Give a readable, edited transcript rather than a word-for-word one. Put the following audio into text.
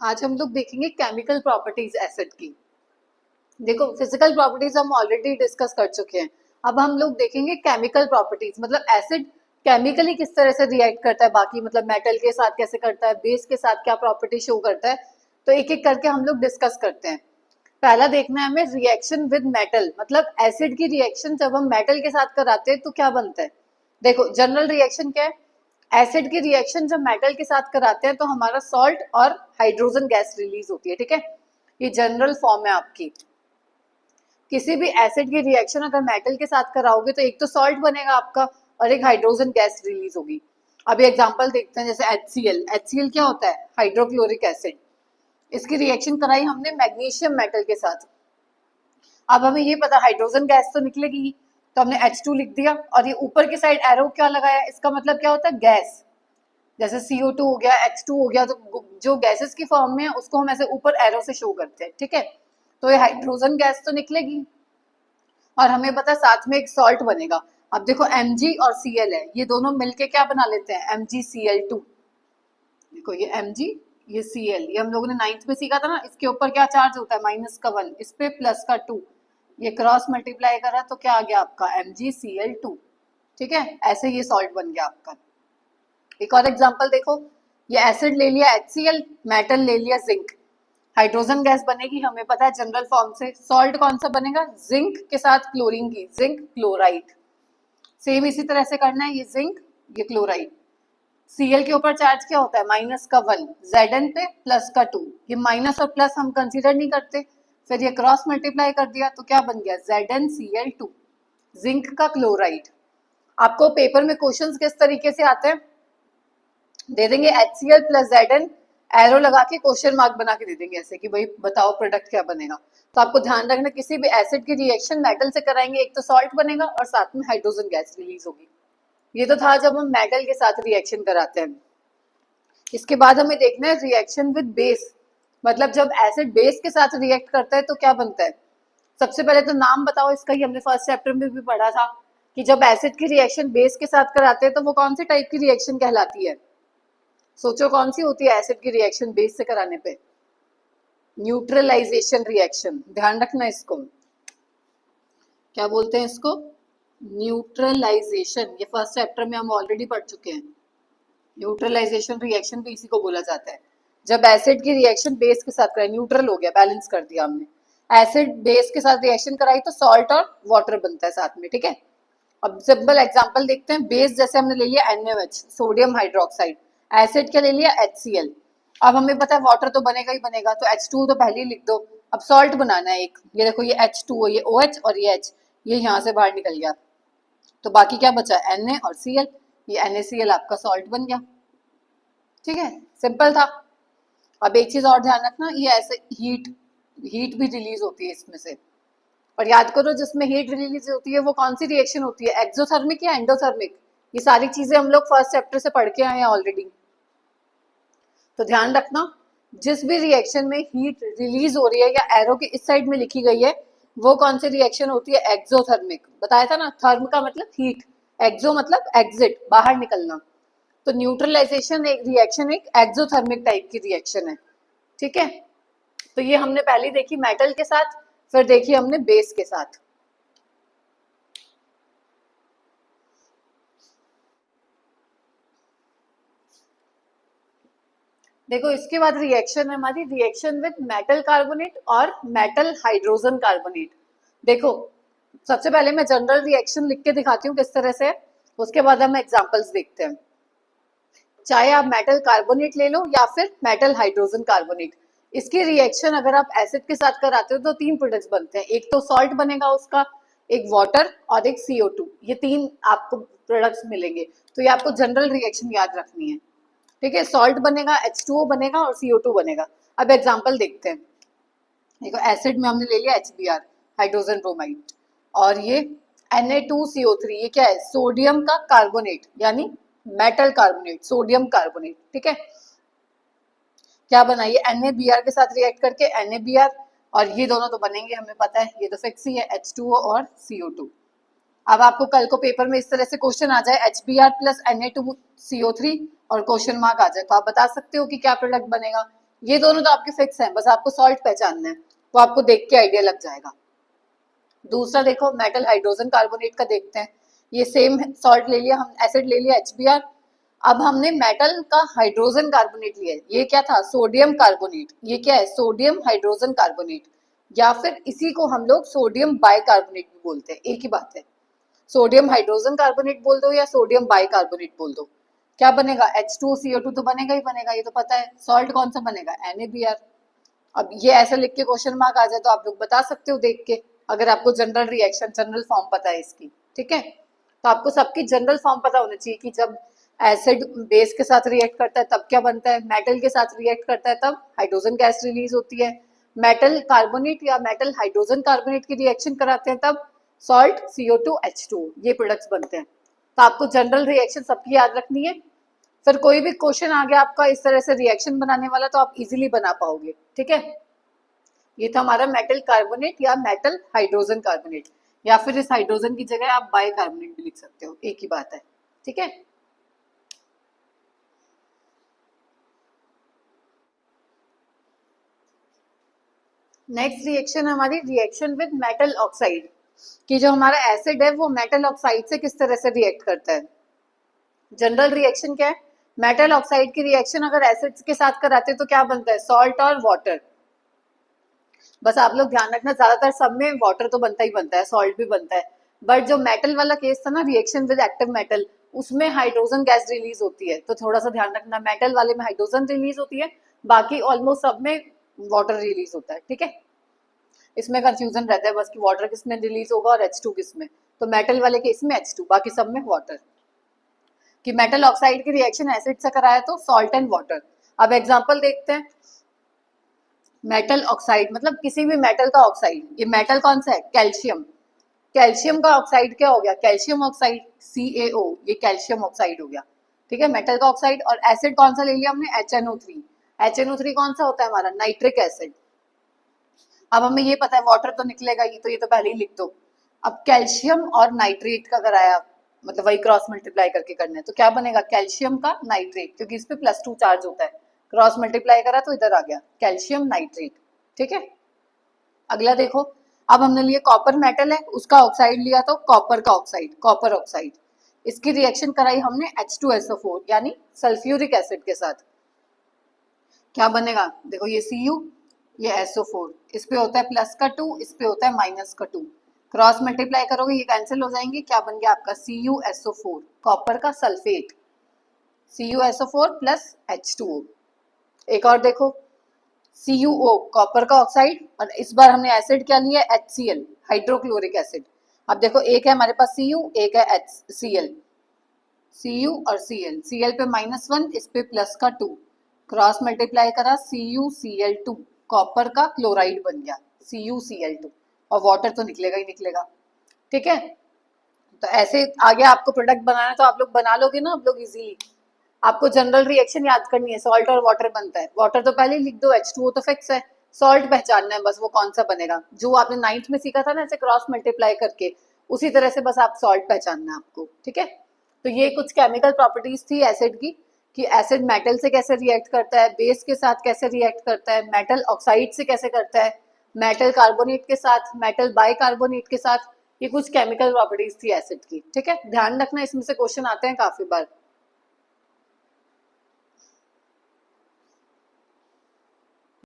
आज हम लोग देखेंगे केमिकल प्रॉपर्टीज एसिड की। देखो फिजिकल प्रॉपर्टीज हम ऑलरेडी डिस्कस कर चुके हैं। अब हम लोग देखेंगे केमिकल प्रॉपर्टीज, मतलब एसिड केमिकली किस तरह से रिएक्ट करता है, बाकी मतलब मेटल के साथ कैसे करता है, बेस के साथ क्या प्रॉपर्टी शो करता है। तो एक एक करके हम लोग डिस्कस करते हैं। पहला देखना है हमें रिएक्शन विद मेटल, मतलब एसिड की रिएक्शन जब हम मेटल के साथ कराते हैं तो क्या बनता है। देखो जनरल रिएक्शन क्या है, एसिड की रिएक्शन जब मेटल के साथ कराते हैं तो हमारा सॉल्ट और हाइड्रोजन गैस रिलीज होती है। ठीक है, ये जनरल फॉर्म है आपकी। किसी भी एसिड की रिएक्शन अगर मेटल के साथ कराओगे तो एक तो सॉल्ट बनेगा आपका और एक हाइड्रोजन गैस रिलीज होगी। अभी एग्जांपल देखते हैं, जैसे HCl। HCl क्या होता है? Hydrochloric acid. इसकी रिएक्शन कराई हमने मैग्नीशियम मेटल के साथ। अब हमें ये पता हाइड्रोजन गैस तो निकलेगी, तो हमने H2 लिख दिया और ये ऊपर की साइड एरो क्या लगाया, इसका मतलब क्या होता है? गैस। जैसे CO2 हो गया, H2 हो गया, तो जो गैसेस की फॉर्म में है उसको हम ऐसे ऊपर एरो से शो करते हैं। ठीक है, तो ये हाइड्रोजन गैस तो निकलेगी और हमें पता साथ में एक सॉल्ट बनेगा। अब देखो Mg और Cl है, ये दोनों मिलके क्या बना लेते हैं? MgCl2। देखो ये Mg, ये Cl, ये हम लोगों ने 9th में सीखा था ना। इसके ऊपर क्या चार्ज होता है? -1, इस पे +2। ये क्रॉस मल्टीप्लाई करा तो क्या आ गया आपका? MgCl2। ठीक है, ऐसे ये सॉल्ट बन गया आपका। एक और एग्जांपल देखो, ये एसिड ले लिया HCl, मेटल ले लिया जिंक। हाइड्रोजन गैस बनेगी हमें पता है जनरल फॉर्म से। सॉल्ट कौन सा बनेगा? जिंक के साथ क्लोरीन की, जिंक क्लोराइड। सेम इसी तरह से करना है, ये जिंक, ये क्लोराइड। Cl के ऊपर चार्ज क्या होता है? -1, Zn पे +2। ये माइनस और प्लस हम कंसीडर नहीं करते, फिर ये क्रॉस मल्टीप्लाई कर दिया तो क्या बन गया? ZnCl2, जिंक का क्लोराइड। आपको पेपर में क्वेश्चंस किस तरीके से आते हैं? दे देंगे HCl + Zn, एरो लगा के क्वेश्चन मार्क बना के दे देंगे ऐसे कि भाई बताओ प्रोडक्ट क्या बनेगा। तो आपको ध्यान रखना, किसी भी एसिड की रिएक्शन मेटल से कराएंगे, एक तो सॉल्ट बनेगा और साथ में हाइड्रोजन गैस रिलीज होगी। ये तो था जब हम मेटल के साथ रिएक्शन कराते हैं। इसके बाद हमें देखना है रिएक्शन विद बेस, मतलब जब एसिड बेस के साथ रिएक्ट करता है तो क्या बनता है। सबसे पहले तो नाम बताओ इसका, ही हमने फर्स्ट चैप्टर में भी पढ़ा था कि जब एसिड की रिएक्शन बेस के साथ कराते हैं तो वो कौन सी टाइप की रिएक्शन कहलाती है? सोचो कौन सी होती है एसिड की रिएक्शन बेस से कराने पे? Neutralisation reaction. ध्यान रखना इसको, क्या बोलते हैं इसको? न्यूट्रलाइजेशन। ये फर्स्ट चैप्टर में हम ऑलरेडी पढ़ चुके हैं। न्यूट्रलाइजेशन रिएक्शन भी इसी को बोला जाता है। जब एसिड की रिएक्शन बेस के साथ कराई, न्यूट्रल हो गया, बैलेंस कर दिया हमने। एसिड बेस के साथ रिएक्शन कराई तो सॉल्ट और वाटर बनता है साथ में। ठीक है, अब सिंपल एग्जांपल देखते हैं। बेस जैसे हमने ले लिया NaOH, सोडियम हाइड्रोक्साइड। एसिड क्या ले लिया? HCl। अब हमें पता है वाटर तो बनेगा ही बनेगा, तो H2 तो पहले ही लिख दो। अब सॉल्ट बनाना है एक, ये देखो ये H2, ये OH और ये H, ये यहाँ से बाहर निकल गया, तो बाकी क्या बचा? Na और Cl। ये NaCl आपका सॉल्ट बन गया। ठीक है, सिंपल था। अब एक चीज और ध्यान रखना, ये ऐसे हीट हीट भी रिलीज होती है इसमें से। और याद करो जिसमें हीट रिलीज होती है वो कौन सी रिएक्शन होती है? एक्सोथर्मिक या एंडोथर्मिक? ये सारी चीजें हम लोग फर्स्ट चैप्टर से पढ़ के आए हैं ऑलरेडी। तो ध्यान रखना, जिस भी रिएक्शन में हीट रिलीज हो रही है या एरो के इस साइड में लिखी गई है, वो कौन सी रिएक्शन होती है? एक्सोथर्मिक। बताया था ना, थर्म का मतलब हीट, एक्सो मतलब एग्जिट, बाहर निकलना। तो न्यूट्रलाइजेशन एक रिएक्शन एक एक्सोथर्मिक टाइप की रिएक्शन है। ठीक है, तो ये हमने पहले देखी मेटल के साथ, फिर देखी हमने बेस के साथ। देखो इसके बाद रिएक्शन है हमारी रिएक्शन विद मेटल कार्बोनेट और मेटल हाइड्रोजन कार्बोनेट। देखो सबसे पहले मैं जनरल रिएक्शन लिख के दिखाती हूँ किस तरह से, उसके बाद हम एग्जांपल्स देखते हैं। चाहे आप मेटल कार्बोनेट ले लो या फिर मेटल हाइड्रोजन कार्बोनेट, इसकी रिएक्शन अगर आप एसिड के साथ कराते हो तो 3 प्रोडक्ट्स बनते हैं। एक तो सॉल्ट बनेगा उसका, एक वाटर और एक CO2, ये 3 आपको प्रोडक्ट्स मिलेंगे। तो ये आपको जनरल रिएक्शन याद रखनी है। ठीक है, सॉल्ट बनेगा, H2O बनेगा और CO2 बनेगा। अब एग्जांपल देखते हैं। देखो एसिड में हमने ले लिया HBr, हाइड्रोजन ब्रोमाइड, और ये Na2CO3, ये क्या है? सोडियम का कार्बोनेट, यानी मेटल कार्बोनेट, सोडियम कार्बोनेट। ठीक है, क्या बना? ये NaBr के साथ रिएक्ट करके NaBr, और ये दोनों तो बनेंगे हमें पता है, ये तो फिक्स ही है, H2O और CO2। अब आपको कल को पेपर में इस तरह से क्वेश्चन आ जाए HBr + Na2CO3 और क्वेश्चन मार्क आ जाए, तो आप बता सकते हो कि क्या प्रोडक्ट बनेगा। ये दोनों तो आपके फिक्स हैं, बस आपको सॉल्ट पहचानना है, वो आपको देख के आइडिया लग जाएगा। दूसरा देखो मेटल हाइड्रोजन कार्बोनेट का देखते हैं। ये सेम सॉल्ट ले लिया, हम एसिड ले लिया HBr। अब हमने मेटल का हाइड्रोजन कार्बोनेट लिया है, ये क्या था, सोडियम कार्बोनेट। ये क्या है, सोडियम हाइड्रोजन कार्बोनेट, या फिर इसी को हम लोग सोडियम बाइकार्बोनेट भी बोलते हैं, एक ही बात है। सोडियम हाइड्रोजन कार्बोनेट बोल दो या सोडियम बाइकार्बोनेट बोल दो, क्या बनेगा, H2CO2 तो बनेगा ही बनेगा, ये तो पता है। सॉल्ट कौन सा बनेगा, NaBr। अब ये ऐसा लिख के क्वेश्चन मार्क आ जाए तो आप लोग बता सकते हो देख के, अगर आपको जनरल रिएक्शन जनरल फॉर्म पता है इसकी, ठीक है। तो आपको सबकी जनरल फॉर्म पता होना चाहिए कि जब एसिड बेस के साथ रिएक्ट करता है तब क्या बनता है, मेटल के साथ रिएक्ट करता है तब हाइड्रोजन गैस रिलीज होती है, मेटल कार्बोनेट या मेटल हाइड्रोजन कार्बोनेट की रिएक्शन कराते हैं तब सॉल्ट CO2H2 ये प्रोडक्ट्स बनते हैं। तो आपको जनरल रिएक्शन सबकी याद रखनी है, फिर कोई भी क्वेश्चन आ गया आपका इस तरह से रिएक्शन बनाने वाला तो आप इजीली बना पाओगे, ठीक है। ये था हमारा मेटल कार्बोनेट या मेटल हाइड्रोजन कार्बोनेट, या फिर इस हाइड्रोजन की जगह आप बाइकार्बोनेट भी लिख सकते हो, एक ही बात है, ठीक है। नेक्स्ट रिएक्शन हमारी रिएक्शन विद मेटल ऑक्साइड, कि जो हमारा एसिड है वो मेटल ऑक्साइड से किस तरह से रिएक्ट करता है। जनरल रिएक्शन क्या है, मेटल ऑक्साइड की रिएक्शन अगर एसिड्स के साथ कराते हैं तो क्या बनता है, सॉल्ट और वाटर। बस आप लोग ध्यान रखना, ज्यादातर सब में वाटर तो बनता ही बनता है, सॉल्ट भी बनता है, बट जो मेटल वाला केस था ना, रिएक्शन विद एक्टिव मेटल, उसमें हाइड्रोजन गैस रिलीज होती है, तो थोड़ा सा ध्यान रखना, मेटल वाले में हाइड्रोजन रिलीज होती है, बाकी ऑलमोस्ट सब में वाटर रिलीज होता है, ठीक है। इसमें कंफ्यूजन रहता है बस कि वाटर किस में रिलीज होगा और H2 किस में, तो मेटल वाले केस में H2, बाकी सब में वाटर। कि मेटल ऑक्साइड की रिएक्शन एसिड से कराया तो सॉल्ट एंड वाटर। अब एग्जांपल देखते हैं, मेटल ऑक्साइड मतलब किसी भी मेटल का ऑक्साइड, ये मेटल कौन सा है, कैल्शियम। कैल्शियम का ऑक्साइड क्या हो गया, कैल्शियम ऑक्साइड CaO, ये कैल्शियम ऑक्साइड हो गया, ठीक है, मेटल का ऑक्साइड। और एसिड कौन सा ले लिया हमने, HNO3। HNO3 कौन सा होता है हमारा, नाइट्रिक एसिड। अब हमें ये पता है वाटर तो निकलेगा ही, तो ये तो पहले ही लिख दो। अब कैल्शियम और नाइट्रेट का कराया, मतलब वही क्रॉस मल्टीप्लाई करके करना है, तो क्या बनेगा, कैल्शियम का नाइट्रेट, क्योंकि इस पे +2 चार्ज होता है, क्रॉस मल्टीप्लाई करा तो इधर आ गया कैल्शियम नाइट्रेट, ठीक है। अगला देखो, अब हमने लिए कॉपर मेटल है, उसका ऑक्साइड लिया तो कॉपर का ऑक्साइड, कॉपर ऑक्साइड। इसकी रिएक्शन कराई हमने H2SO4 यानी सल्फ्यूरिक एसिड के साथ, क्या बनेगा, देखो ये Cu, ये SO4, इस पे होता है +2, इस पे होता है -2, क्रॉस मल्टीप्लाई करोगे ये कैंसिल हो जाएंगे, क्या बन गया आपका CuSO4, कॉपर का सल्फेट, CuSO4 प्लस H2O। एक और देखो, CuO कॉपर का ऑक्साइड, और इस बार हमने एसिड क्या लिया, HCl हाइड्रोक्लोरिक एसिड। अब देखो एक है हमारे पास Cu, एक है HCl, Cu और Cl पे -1, इस पे +2, क्रॉस मल्टीप्लाई करा CuCl2, कॉपर का क्लोराइड बन गया CuCl2, और वाटर तो निकलेगा ही निकलेगा, ठीक है। तो ऐसे आगे आपको प्रोडक्ट बनाना तो आप लोग बना लोगे ना आप लोग इजीली। आपको जनरल रिएक्शन याद करनी है, सॉल्ट और वाटर बनता है, वाटर तो पहले ही लिख दो, H2O तो फिक्स है, सॉल्ट पहचानना है बस वो कौन सा बनेगा, जो आपने 9th में सीखा था ना ऐसे क्रॉस मल्टीप्लाई करके, उसी तरह से बस आप सॉल्ट पहचानना है आपको, ठीक है। तो ये कुछ केमिकल प्रॉपर्टीज थी एसिड की, कि एसिड मेटल से कैसे रिएक्ट करता है, बेस के साथ कैसे रिएक्ट करता है, मेटल ऑक्साइड से कैसे करता है, मेटल कार्बोनेट के साथ, मेटल बाइकार्बोनेट के साथ, ये कुछ केमिकल प्रॉपर्टीज थी एसिड की, ठीक है। ध्यान रखना इसमें से क्वेश्चन आते हैं काफी बार।